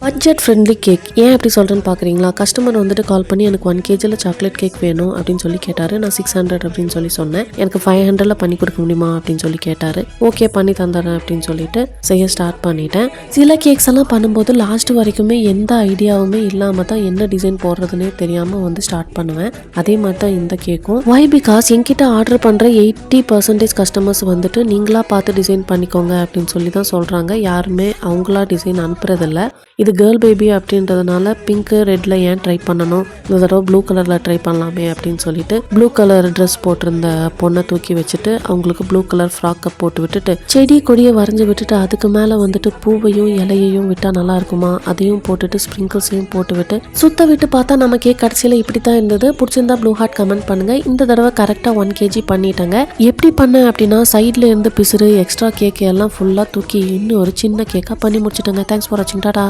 Budget friendly cake ஏன் அப்படி சொல்கிறேன்னு பார்க்குறீங்களா? கஸ்டமர் வந்துட்டு கால் பண்ணி எனக்கு 1 kg சாக்லேட் கேக் வேணும் அப்படின்னு சொல்லி கேட்டார். நான் 600 அப்படின்னு சொல்லி சொன்னேன். எனக்கு 500 பண்ணி கொடுக்க முடியுமா அப்படின்னு சொல்லி கேட்டார். ஓகே பண்ணி தந்துடுறேன் அப்படின்னு சொல்லிட்டு செய்ய ஸ்டார்ட் பண்ணிட்டேன். சில கேக்ஸ் எல்லாம் பண்ணும்போது லாஸ்ட் வரைக்குமே எந்த ஐடியாவுமே இல்லாமல் தான் என்ன டிசைன் போடுறதுனே தெரியாமல் வந்து ஸ்டார்ட் பண்ணுவேன். அதே மாதிரி தான் இந்த கேக்கும். வை பிகாஸ் என்கிட்ட ஆர்டர் பண்ணுற 80% கஸ்டமர்ஸ் வந்துட்டு நீங்களா பார்த்து டிசைன் பண்ணிக்கோங்க அப்படின்னு சொல்லி தான் சொல்கிறாங்க. யாருமே அவங்களா டிசைன் அனுப்புறதில்ல. இது கேர்ள் பேபி அப்படின்றதுனால பிங்க்கு ரெட்டில் ஏன் ட்ரை பண்ணணும், இந்த தடவை ப்ளூ கலரில் ட்ரை பண்ணலாமே அப்படின்னு சொல்லிட்டு ப்ளூ கலர் ட்ரெஸ் போட்டிருந்த பொண்ணை தூக்கி வச்சுட்டு அவங்களுக்கு ப்ளூ கலர் ஃப்ராக்கை போட்டு விட்டுட்டு செடி கொடியை வரைஞ்சி விட்டுட்டு அதுக்கு மேலே வந்துட்டு பூவையும் இலையையும் விட்டால் நல்லா இருக்குமா அதையும் போட்டுட்டு ஸ்ப்ரிங்கிள்ஸையும் போட்டு விட்டு சுத்த விட்டு பார்த்தா நம்ம கேக் கடைசியில் இப்படி தான் இருந்தது. பிடிச்சிருந்தா ப்ளூ ஹார்ட் கமெண்ட் பண்ணுங்கள். இந்த தடவை கரெக்டாக 1 kg பண்ணிட்டேங்க. எப்படி பண்ணேன் அப்படின்னா சைடில் இருந்து பிசுறு எக்ஸ்ட்ரா கேக் எல்லாம் ஃபுல்லாக தூக்கி இன்னும் ஒரு சின்ன கேக்காக பண்ணி முடிச்சிட்டேங்க. தேங்க்ஸ் ஃபார் வாட்சிங். டாடா.